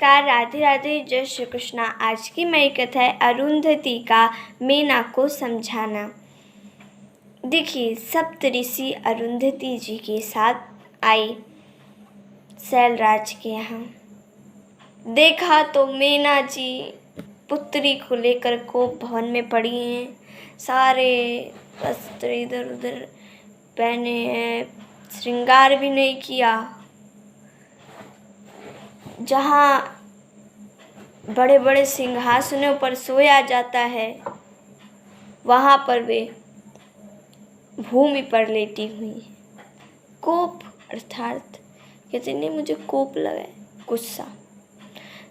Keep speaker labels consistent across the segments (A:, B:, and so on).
A: नमस्कार, राधे राधे, जय श्री कृष्णा। आज की मेरी कथा है अरुंधति का मीना को समझाना। देखिए, सप्तऋषि अरुंधति जी के साथ आई शैलराज के यहाँ। देखा तो मीना जी पुत्री को लेकर कोप भवन में पड़ी हैं। सारे वस्त्र इधर उधर पहने हैं, श्रृंगार भी नहीं किया। जहाँ बड़े बड़े सिंहासनों पर सोया जाता है, वहाँ पर वे भूमि पर लेटी हुई। कोप अर्थात कहते नहीं, मुझे कोप लगा है, गुस्सा।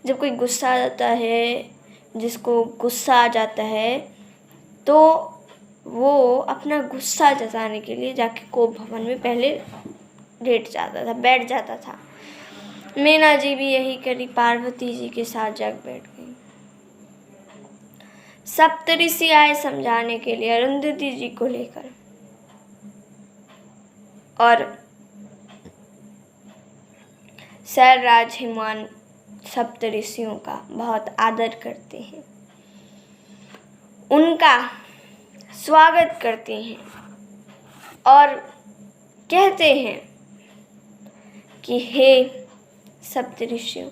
A: जब कोई गुस्सा आ जाता है, जिसको गुस्सा आ जाता है, तो वो अपना गुस्सा जताने के लिए जाके कोप भवन में पहले बैठ जाता था। मीना जी भी यही करी, पार्वती जी के साथ जाकर बैठ गई। सप्तऋषि आए समझाने के लिए अरुंधति जी को लेकर, और शैलराज हिमवान सप्तऋषियों का बहुत आदर करते हैं, उनका स्वागत करते हैं और कहते हैं कि हे सप्तऋषियों,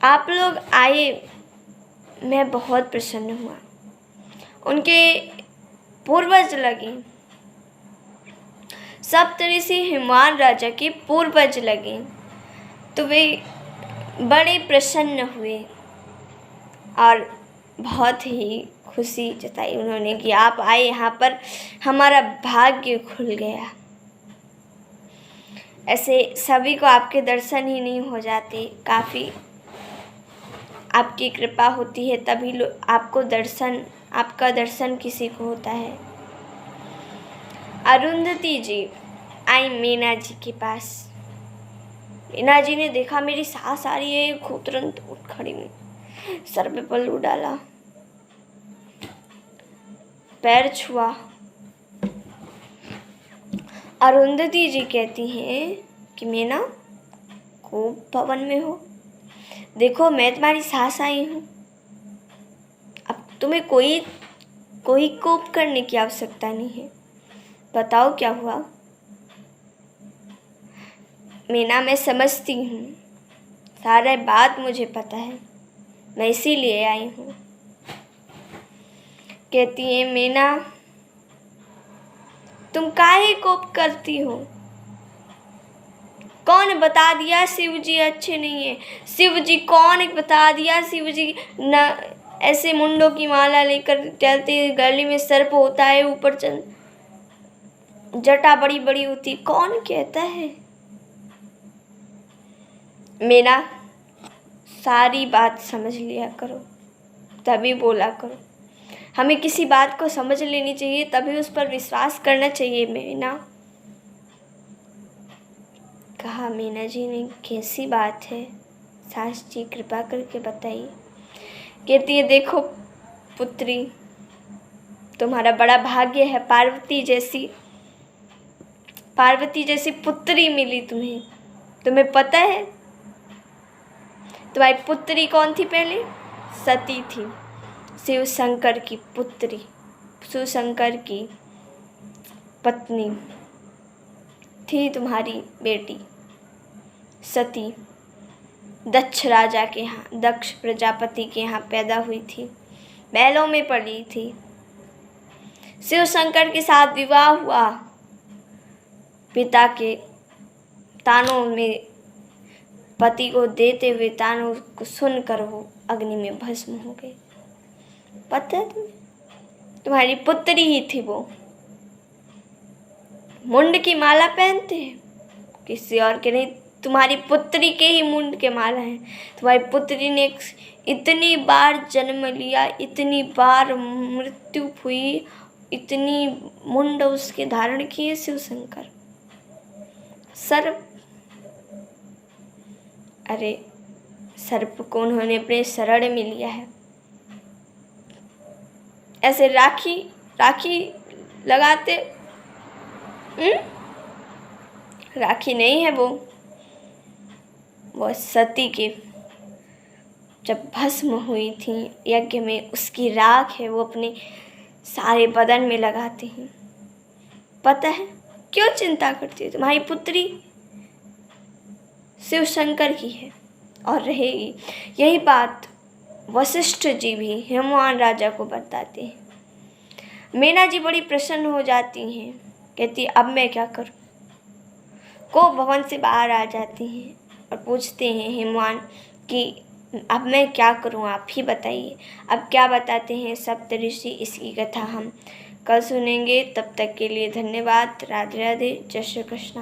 A: आप लोग आए, मैं बहुत प्रसन्न हुआ। उनके पूर्वज लगे, सप्तऋषि हिमवान राजा के पूर्वज लगे, तो वे बड़े प्रसन्न हुए और बहुत ही खुशी जताई उन्होंने कि आप आए यहाँ पर, हमारा भाग्य खुल गया। ऐसे सभी को आपके दर्शन ही नहीं हो जाते, काफ़ी आपकी कृपा होती है तभी आपका दर्शन किसी को होता है। अरुंधति जी आई मीना जी के पास। मीना जी ने देखा मेरी सास आ रही है, खूब तुरंत उठ खड़ी हुई, सर पे पल्लू डाला, पैर छुआ। अरुंधति जी कहती हैं कि मीना, कोप भवन में हो, देखो मैं तुम्हारी सास आई हूँ, अब तुम्हें कोई कोप करने की आवश्यकता नहीं है। बताओ क्या हुआ। मीना, मैं समझती हूँ, सारा बात मुझे पता है, मैं इसीलिए आई हूँ। कहती है मीना, तुम काहे कोप करती हो? कौन बता दिया शिव जी अच्छे नहीं है? शिव जी कौन बता दिया? शिव जी न ऐसे मुंडों की माला लेकर चलते, गले में सर्प होता है, ऊपर जटा बड़ी बड़ी होती, कौन कहता है? मीना, सारी बात समझ लिया करो, तभी बोला करो। हमें किसी बात को समझ लेनी चाहिए, तभी उस पर विश्वास करना चाहिए। मीना कहा, मीना जी ने, कैसी बात है सास जी, कृपा करके बताइए। कहती है, देखो पुत्री, तुम्हारा बड़ा भाग्य है, पार्वती जैसी पुत्री मिली तुम्हें। तुम्हें पता है तुम्हारी पुत्री कौन थी? पहले सती थी, शिव शंकर की पुत्री, शिव शंकर की पत्नी थी तुम्हारी बेटी सती। दक्ष राजा के यहाँ, दक्ष प्रजापति के यहाँ पैदा हुई थी, बैलों में पली थी। शिव शंकर के साथ विवाह हुआ, पिता के तानों में पति को देते हुए तानों को सुनकर वो अग्नि में भस्म हो गई। पता है तुम्हें? तुम्हारी पुत्री ही थी वो। मुंड की माला पहनते हैं, किसी और के नहीं, तुम्हारी पुत्री के ही मुंड के माला है। तुम्हारी पुत्री ने इतनी बार जन्म लिया, इतनी बार मृत्यु हुई, इतनी मुंड उसके धारण किए शिव शंकर। सर्प, अरे सर्प को उन्होंने अपने शरण में लिया है। ऐसे राखी लगाते, राखी नहीं है वो, वह सती के जब भस्म हुई थी यज्ञ में, उसकी राख है वो अपने सारे बदन में लगाते हैं। पता है क्यों चिंता करती है? तुम्हारी पुत्री शिव शंकर की है और रहेगी। यही बात वशिष्ठ जी भी हिमवान राजा को बताते हैं। मीना जी बड़ी प्रसन्न हो जाती हैं, कहती अब मैं क्या करूं? को भवन से बाहर आ जाती हैं और पूछते हैं हिमवान कि अब मैं क्या करूं, आप ही बताइए। अब क्या बताते हैं सप्तऋषि, इसकी कथा हम कल सुनेंगे। तब तक के लिए धन्यवाद। राधे राधे, जय श्री कृष्ण।